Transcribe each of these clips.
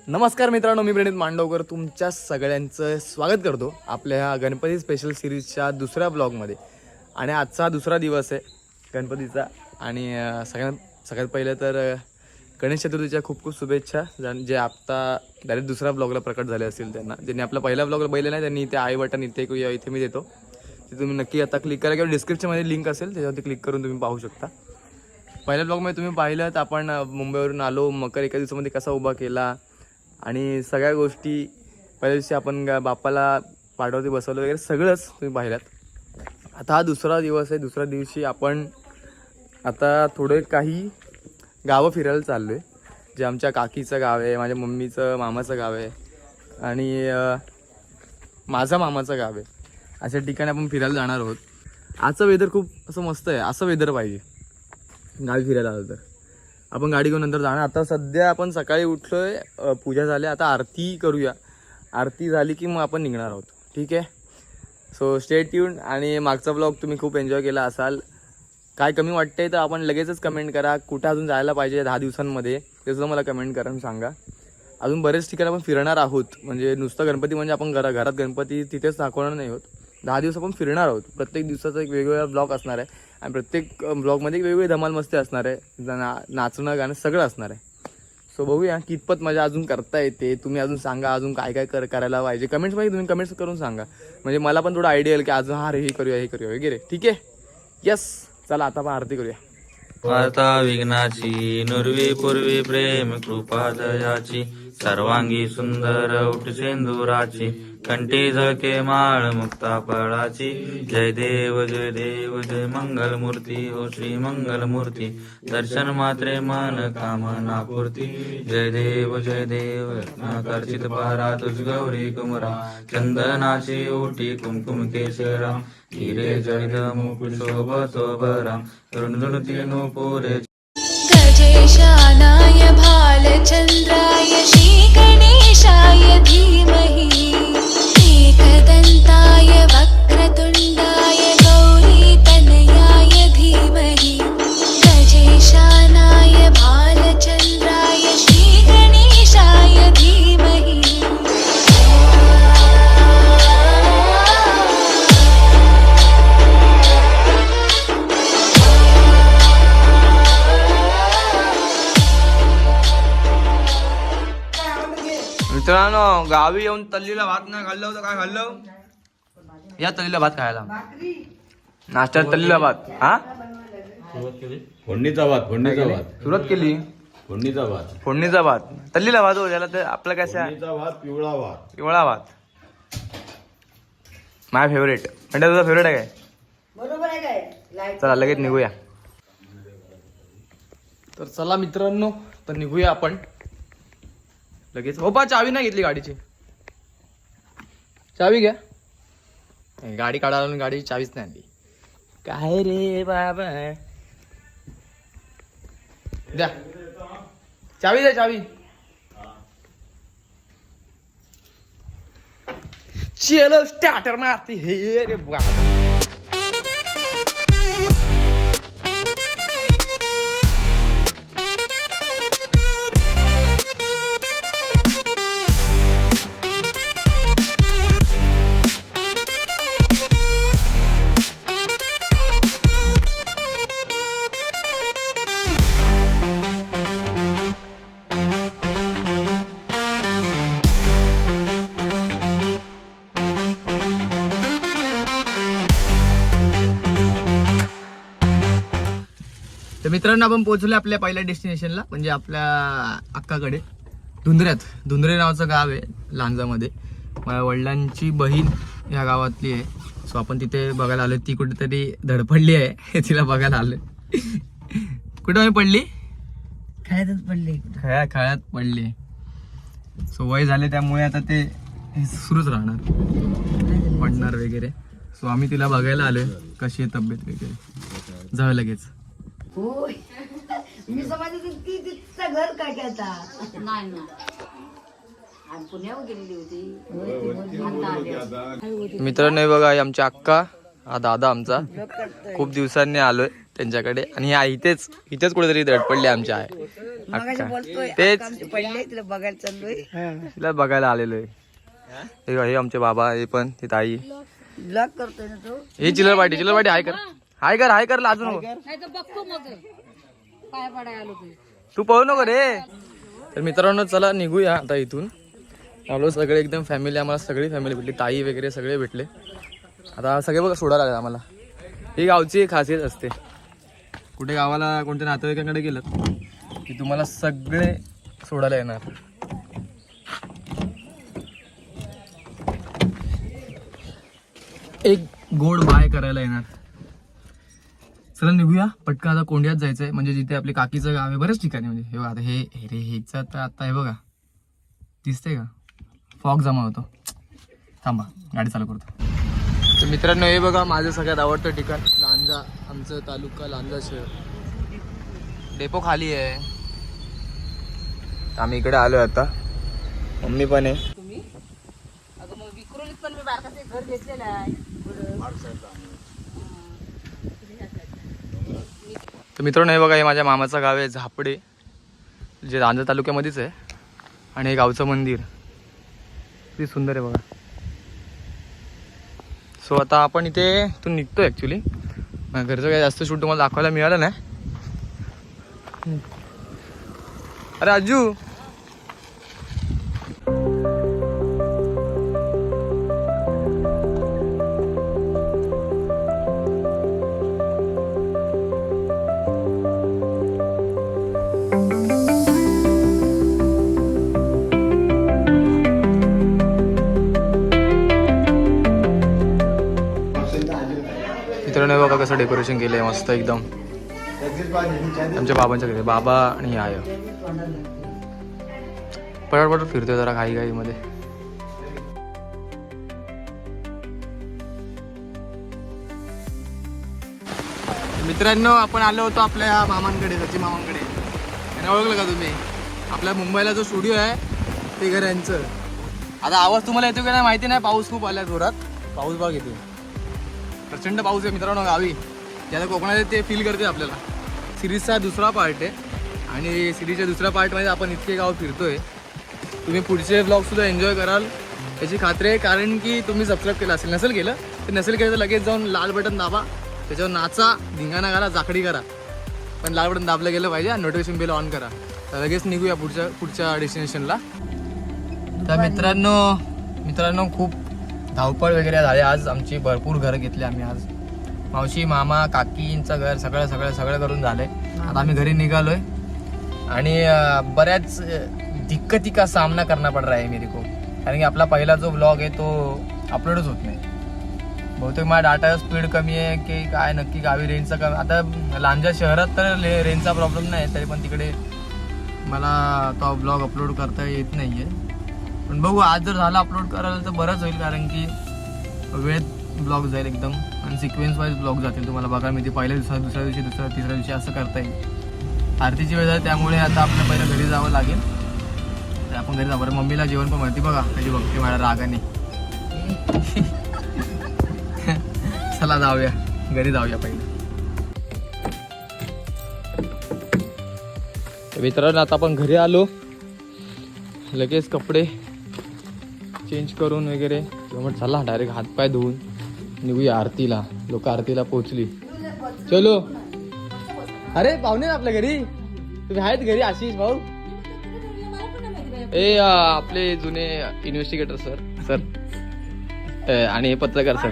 नमस्कार मित्रांनो, मी प्रणित मांडवकर तुमच्या सगळ्यांचं स्वागत करतो आपल्या ह्या गणपती स्पेशल सिरीजच्या दुसऱ्या ब्लॉगमध्ये. आणि आजचा दुसरा दिवस आहे गणपतीचा. आणि सगळ्यात पहिलं तर गणेश चतुर्थीच्या खूप खूप शुभेच्छा. जे आत्ता डायरेक्ट दुसऱ्या ब्लॉगला प्रकट झाले असतील त्यांना, ज्यांनी आपला पहिल्या ब्लॉगला बघितलं नाही त्यांनी इथे आय बटन इथे मी देतो, ते तुम्ही नक्की आता क्लिक करा किंवा डिस्क्रिप्शनमध्ये लिंक असेल त्याच्यावरती क्लिक करून तुम्ही पाहू शकता. पहिल्या ब्लॉगमध्ये तुम्ही पाहिलं तर आपण मुंबईवरून आलो, मकर एका दिवसामध्ये कसा उभा केला आणि सगळ्या गोष्टी. पहिल्या दिवशी आपण बाप्पाला पाटावरती बसवलं वगैरे सगळंच तुम्ही पाहिलात. आता हा दुसरा दिवस आहे. दुसऱ्या दिवशी आपण आता थोडे काही गावं फिरायला चाललो आहे. जे आमच्या काकीचं गाव आहे, माझ्या मम्मीचं मामाचं गाव आहे आणि माझा मामाचं गाव आहे. अशा ठिकाणी आपण फिरायला जाणार आहोत. आजचं वेदर खूप असं मस्त आहे. असं वेदर पाहिजे गावी फिरायला आलं तर. आपण गाडी घेऊन नंतर जाणार. आता सध्या आपण सकाळी उठलोय, पूजा झाली, आता आरती करूया. आरती झाली की मग आपण निघणार आहोत. ठीक आहे, सो स्टे ट्यून. आणि मागचा ब्लॉग तुम्ही खूप एन्जॉय केला असाल. काय कमी वाटतंय तर आपण लगेचच कमेंट करा. कुठं अजून जायला पाहिजे 10 दिवसांमध्ये ते सुद्धा मला कमेंट करून सांगा. अजून बरेच ठिकाणी आपण फिरणार आहोत. म्हणजे नुसतं गणपती म्हणजे आपण घरात गणपती तिथेच दाखवणार नाही आहोत. 10 दिवस आपण फिरणार आहोत. प्रत्येक दिवसाचा एक वेगवेगळा ब्लॉग असणार आहे आणि प्रत्येक ब्लॉगमध्ये एक वेगवेगळी धमाल मस्ती असणार आहे. नाचणं गाणं सगळं असणार आहे. सो बघूया कितपत मजा अजून करता येते. तुम्ही अजून सांगा अजून काय काय करायला पाहिजे. कमेंट्समध्ये तुम्ही कमेंट्स करून सांगा, म्हणजे मला पण थोडं आयडिया येईल की अजून हा रे हे करूया वगैरे. ठीक आहे, यस, चला आता आपण आरती करूया. वार्ता विघ्नाची नुर्वी पूर्वी प्रेम कृपा दयाची सर्वांगी सुंदर उठ सिंदुराची कंठी झळके माळ मुक्ता फळाची जय देव जय मंगल मूर्ती हो श्री मंगल मूर्ती दर्शन मात्रे मन कामना पूर्ती जय देव नाकर्षित पारा तुझ गौरी कुमरा चंदनाची ओटी कुमकुम केशरा हिरे जळित मुकुट शोभतो भरा रुणरुणती नुपुरे गजेशानाय भालचंद्राय श्री गणेशाय धीमहि एकदंताय वक्रतुंडाय गौरीतनयाय धीमहि गजेशानाय भालचंद्राय श्री गणेशाय धीमहि. मित्रांनो, गावी येऊन तल्लीला भात नाही खाल्लं होतं. काय खाल्लं? या तल्लीला भात खायला. नाश्त्यात तल्लीला भात. हा, फोडणीचा भात सुरुवात केली. फोडणीचा भात तल्लीला भात हो त्याला. तर आपलं कशा पिवळा भात माय फेवरेट. म्हणजे तुझा फेवरेट आहे काय? बरोबर आहे काय? चला लगेच निघूया. तर चला मित्रांनो, तर निघूया आपण लगेच. हो पा, चावी नाही घेतली गाडीची. चावी घ्या. गाडी काढायला गाडीची चावीच नाही आणली. काय रे बाबा, द्या चावी, द्या चावी. चलो स्टार्टर मारती हे रे बाबा. तर मित्रांनो, आपण पोहोचलो आपल्या पहिल्या डेस्टिनेशनला, म्हणजे आपल्या अक्काकडे. धुंद्रे नावाचं गाव आहे लांजामध्ये. माझ्या वडिलांची बहीण ह्या गावातली आहे. सो आपण तिथे बघायला आलो. ती कुठेतरी धडपडली आहे तिला बघायला आलोय. कुठं मी पडली? खळ्यात पडली. सो वय झाले त्यामुळे आता ते सुरूच राहणार, पडणार वगैरे. सो आम्ही तिला बघायला आलोय कशी आहे तब्येत वगैरे. जाऊ लगेच. होय, मी समजते ती तिचं घर काय आता नाही ना, आणि पुण्यावर गेलेली होती. मित्रांनो, बघा आमची अक्का, हा दादा आमचा. खूप दिवसांनी आलोय. त्यांच्याकडे आणि ह्या इथेच कुठेतरी धडपडले आमच्या आहे मगाशी बोलतोय तेच आमचे पडले तिला बघायला चाललोय तिला बघायला आलेलो आहे. हे आमचे बाबा, हे पण ती ताई, ब्लॉग करतोय ना तो. हे चिलरपाटी हाय कर लाजू नको तू पळू नको रे. तर मित्रांनो चला निघूया आता इथून. आलो सगळे एकदम फॅमिली, आम्हाला सगळी फॅमिली भेटली, ताई वगैरे सगळे भेटले. आता सगळे बघा सोडायला लागले आम्हाला. ही गावची एक खासियत असते, कुठे गावाला कोणत्या नातेवाईकांकडे गेलं की तुम्हाला सगळे सोडायला येणार. एक गोड बाय करायला येणार. चला निघूया पटकन, आता कोंड्यात जायचंय, म्हणजे जिथे आपली काकीचं गाव आहे. बरेच ठिकाणी म्हणजे हे बघा आता हेच आता हे बघा दिसतंय का, फॉग जमा होतो. थांबा गाडी चालू करतो. तर मित्रांनो हे बघा माझं सगळ्यात आवडतं ठिकाण लांजा, आमचं तालुका लांजा शहर. डेपो खाली आहे, आम्ही इकडे आलोय आता. मम्मी पण आहे. तर मित्रांनो हे बघा, हे माझ्या मामाचं गाव आहे झापडे, जे लांजा तालुक्यामध्येच आहे. आणि हे गावचं मंदिर किती सुंदर आहे बघा. सो आता आपण इथे इथून निघतो ॲक्च्युली. घरचं काही जास्त शूट तुम्हाला दाखवायला मिळालं नाही. अरे आजू मित्रांनो बघा कसं डेकोरेशन केलंय मस्त एकदम. आमच्या बाबांच्या घरी बाबा आणि आय पटपट फिरतोय जरा घाई मध्ये. मित्रांनो आपण आलो होतो आपल्या मामांकडे, सचिन मामांकडे. यांना ओळखलं का तुम्ही? आपल्या मुंबईला जो स्टुडिओ आहे ते घर यांचं. आता आवाज तुम्हाला येतो का नाही माहिती नाही, पाऊस खूप आला जोरात. पाऊस बघ येतो, प्रचंड पाऊस आहे मित्रांनो गावी. ज्याला कोकणात ते फील करते आपल्याला. सिरीजचा दुसरा पार्ट आहे आणि सिरीजच्या दुसऱ्या पार्टमध्ये आपण इतके गाव फिरतोय. तुम्ही पुढचे ब्लॉगसुद्धा एन्जॉय कराल याची खात्री आहे, कारण की तुम्ही सबस्क्राईब केलं असेल. नसेल केलं तर लगेच जाऊन लाल बटन दाबा, त्याच्यावर नाचा, धिंगाणा घाला, जाखडी करा. पण लाल बटन दाबलं गेलं पाहिजे आणि नोटिफिकेशन बेल ऑन करा. तर लगेच निघूया पुढच्या डेस्टिनेशनला. तर मित्रांनो खूप धावपळ वगैरे झाली आज आमची. भरपूर घरं घेतली आम्ही आज. मावशी, मामा, काकींचं घर सगळं करून झालंय. आता आम्ही घरी निघालोय आणि बऱ्याच दिक्कती का सामना करना पड रहा है मेरे को, कारण की आपला पहिला जो ब्लॉग आहे तो अपलोडच होत नाही. बहुतेक माझा डाटा स्पीड कमी आहे की काय नक्की, गावी रेंजचा कमी. आता लांजा शहरात तर रेंजचा प्रॉब्लेम नाही, तरी पण तिकडे मला तो ब्लॉग अपलोड करता येत नाही आहे. पण बघू, आज जर झाला अपलोड करायला तर बरंच होईल, कारण की वेळेत ब्लॉग जाईल एकदम आणि सिक्वेन्स वाईज ब्लॉग जातील. तुम्हाला बघा मी ते पहिल्या दिवसात, दुसऱ्या दिवशी, तिसऱ्या दिवशी असं करता येईल. आरतीची वेळ झाली त्यामुळे आता आपल्याला पहिलं घरी जावं लागेल. तर आपण घरी जाऊ. बरं मम्मीला जेवण पण म्हणते बघा कशी बघते माझ्या रागाने. चला जाऊया घरी, जाऊया पहिलं. मित्रांनो आता आपण घरी आलो, लगेच कपडे चेंज करून वगैरे मग चला डायरेक्ट हातपाय धुवून निघूया आरतीला. लोक आरतीला पोहोचली. चलो. अरे पाहुणे आपल्या घरी, तुम्ही आहेत घरी? आशिष भाऊ, ए आपले जुने इन्व्हेस्टिगेटर सर आणि हे पत्रकार सर.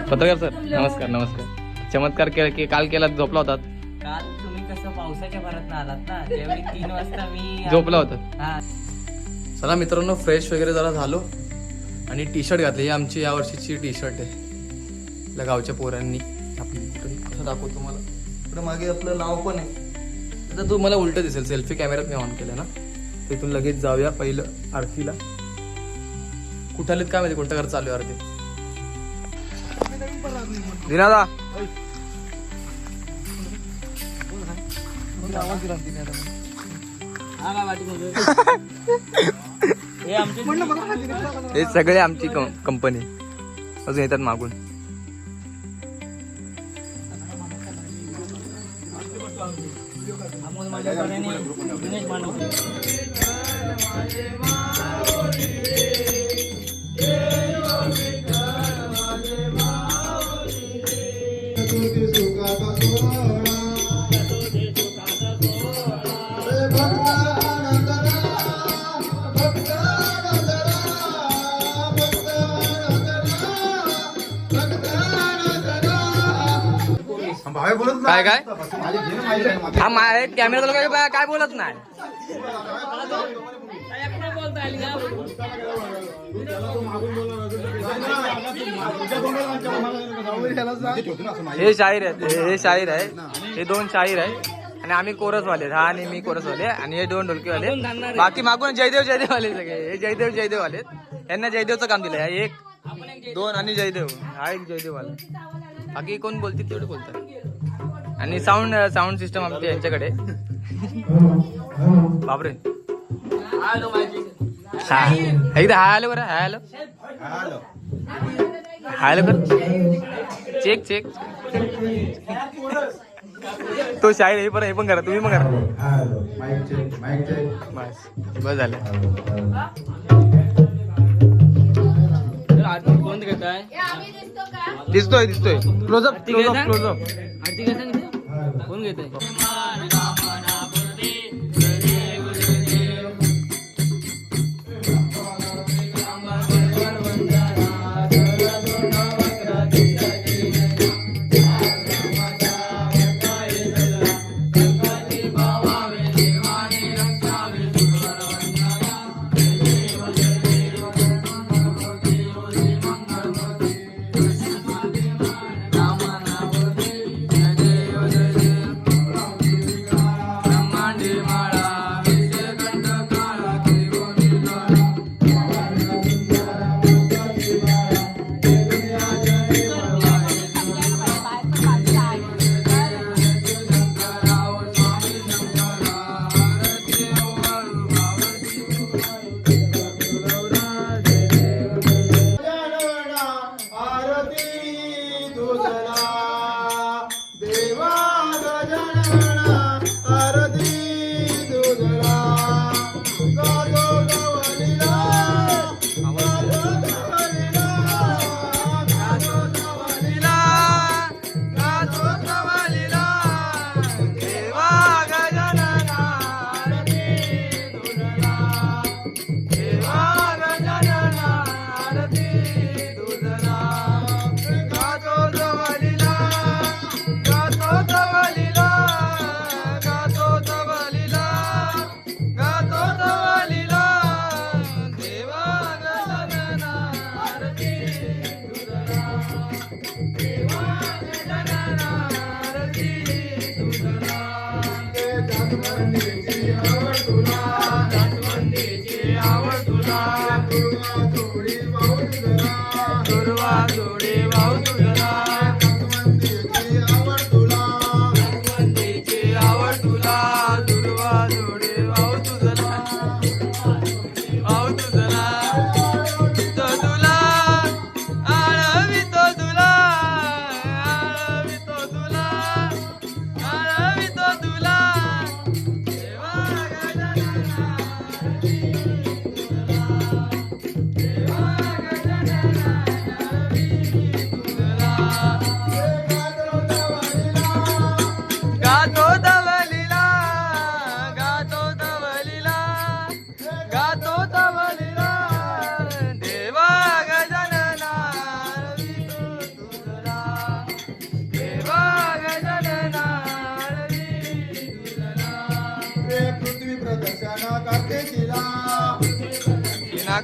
नमस्कार. चमत्कार काल केला, झोपला होतात काल. तुम्ही कसं पावसाच्या भरात आलात ना, त्यावेळी 3 वाजता मी झोपला होता. चला मित्रांनो फ्रेश वगैरे जरा झालो आणि टी शर्ट घातली. ही आमची यावर्षीची टी शर्ट आहे आपल्या गावच्या पोरांनी. आपली कसं दाखवतो तुम्हाला, इकडं मागे आपलं नाव पण आहे. आता तू मला उलटं दिसेल, सेल्फी कॅमेऱ्यात मी ऑन केलं ना. तिथून लगेच जाऊया पहिलं आरतीला. कुठं आलेत काय माहिती, कोणत्या घर चालू आहे आरती. दिनादा हे सगळे आमची कंपनी अजून येतात मागून. मांडवकर आणि दिनेश मांडवकर. काय काय हा कॅमेरा काय बोलत नाही. हे शाहीर आहेत, हे शाहीर आहे, हे दोन शाहीर आहे आणि आम्ही कोरसवाले, हा आणि मी कोरसवाले आणि हे दोन ढोलकीवाले. बाकी मागून जयदेव वाले सगळे, हे जयदेव वाले. यांना जयदेवचं काम दिलंय, एक दोन आणि जयदेव, हा एक जयदेव वाला. बाकी कोण बोलतील तेवढे बोलतात. आणि साऊंड सिस्टम आमची यांच्याकडे. बापरे एकदा हाय आलो बरं, हाय आलो कर. चेक तो शाहीर हे पण, हे पण करा, तुम्ही पण करा. बस झालं. कोण घेत आहे? दिसतोय क्लोजअप. आरती घेत कोण घेत आहे?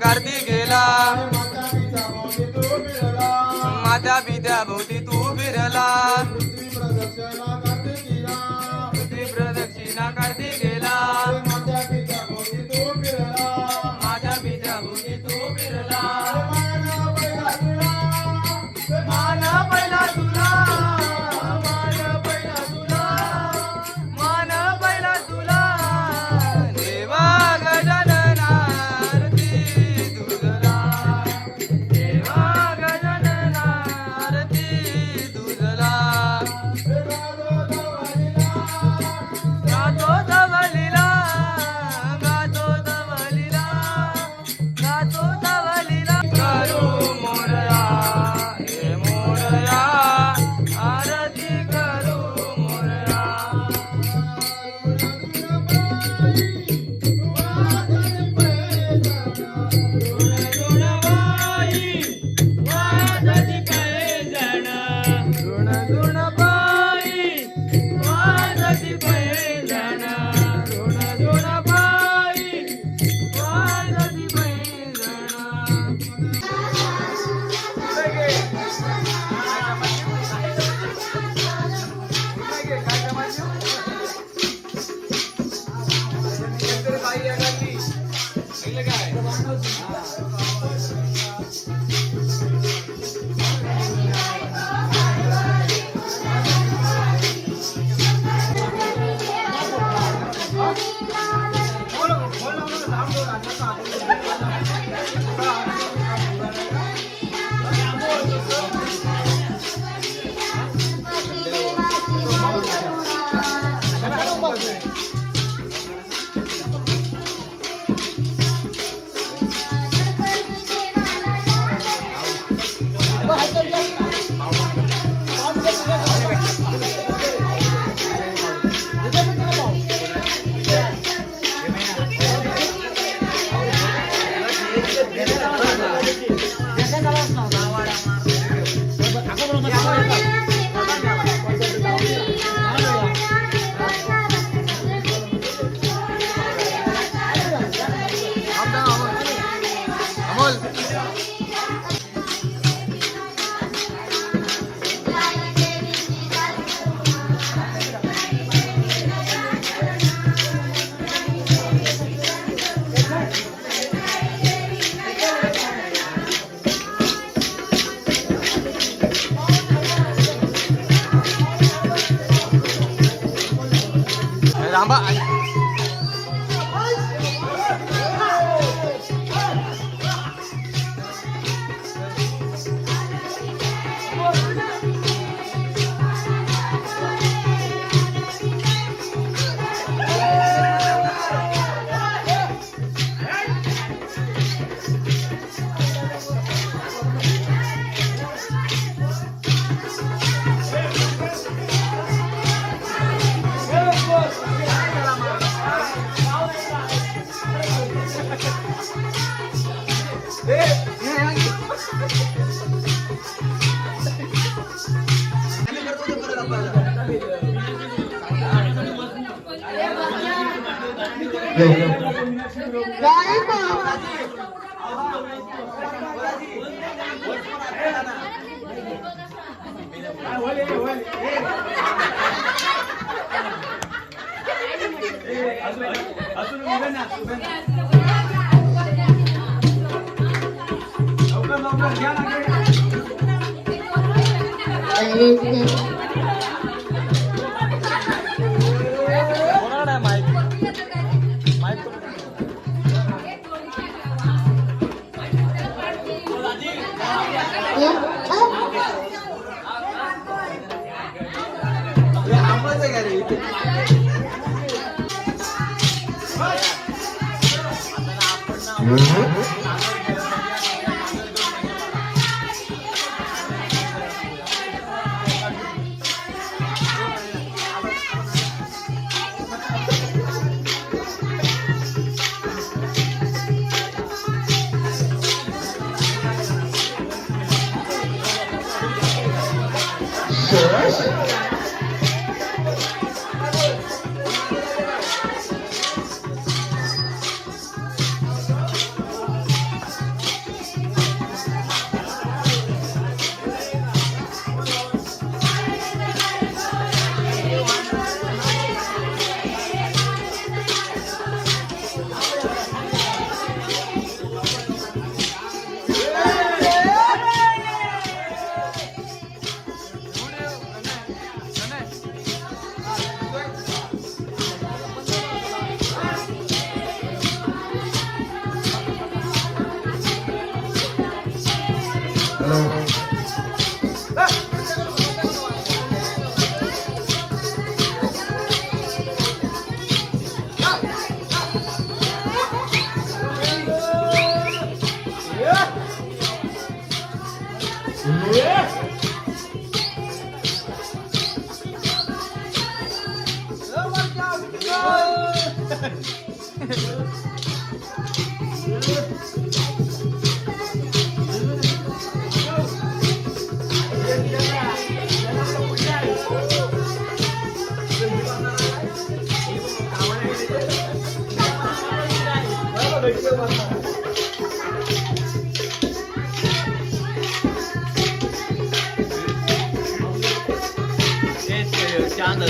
कार्तिक गेला माता पित्या भोवती तू फिरला. पृथ्वी प्रदक्षिणा कार्तिक गेला माता पित्या भोवती तू फिरला. मान पहिला तुला, मान पहिला तुला देवा गजानना गातो थांबा. चांद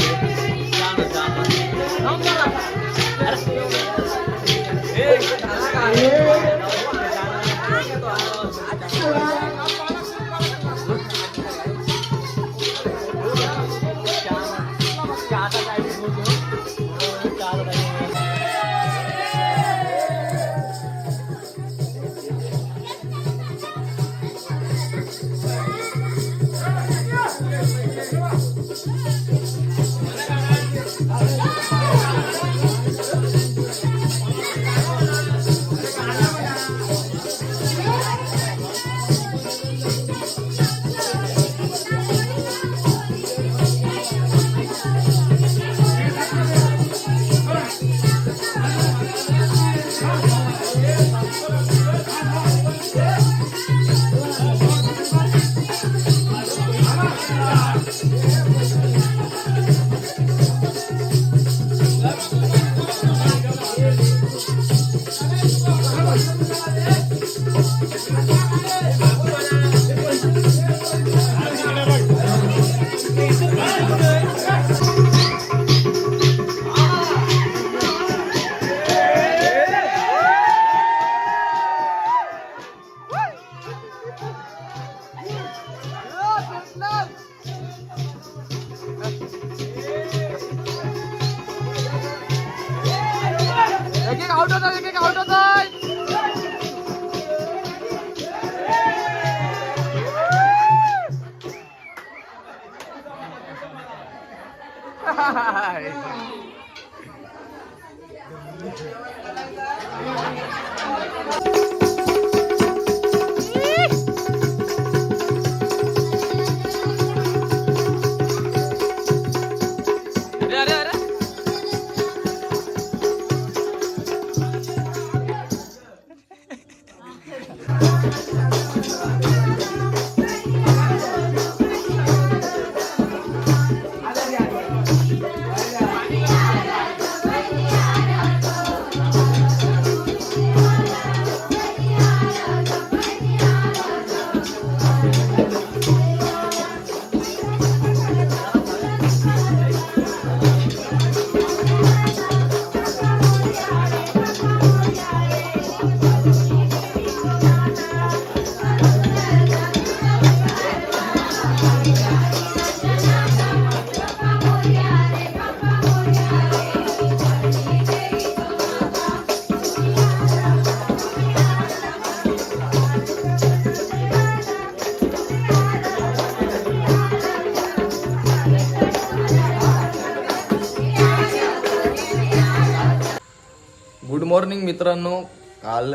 गुड मॉर्निंग मित्रांनो. काल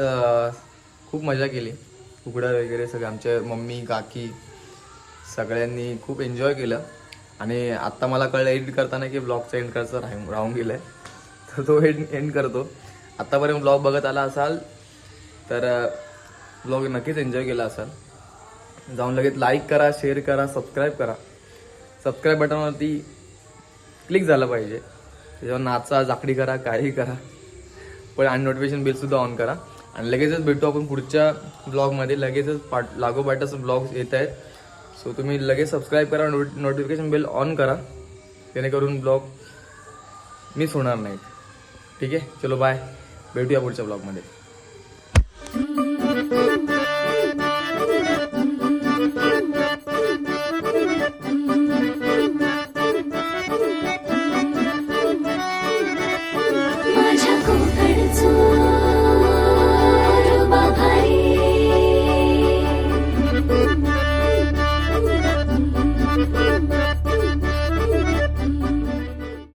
खूप मजा केली. उघडा वगैरे सगळं आमच्या मम्मी काकी सगळ्यांनी खूप एन्जॉय केलं. आणि आत्ता मला कळलं एडिट करताना की ब्लॉगचा एंड करायचा राहून गेलं आहे, तर तो एंड करतो. आत्तापर्यंत ब्लॉग बघत आला असाल तर ब्लॉग नक्कीच एन्जॉय केला असाल. जाऊन लगेच लाईक करा, शेअर करा, सबस्क्राईब करा. सबस्क्राईब बटनवरती क्लिक झालं पाहिजे. त्याच्यावर नाचा जाकडी करा, काही करा, पण आणि नोटिफिकेशन बिलसुद्धा ऑन करा. आणि लगेचच भेटू आपण पुढच्या ब्लॉगमध्ये. लगेचच लागोपाठच ब्लॉग्स येत आहेत. सो तुम्ही लगेच सबस्क्राईब करा, नोटिफिकेशन बेल ऑन करा, जेणेकरून ब्लॉग मिस होणार नाहीत. ठीक आहे, चलो बाय, भेटूया पुढच्या ब्लॉगमध्ये.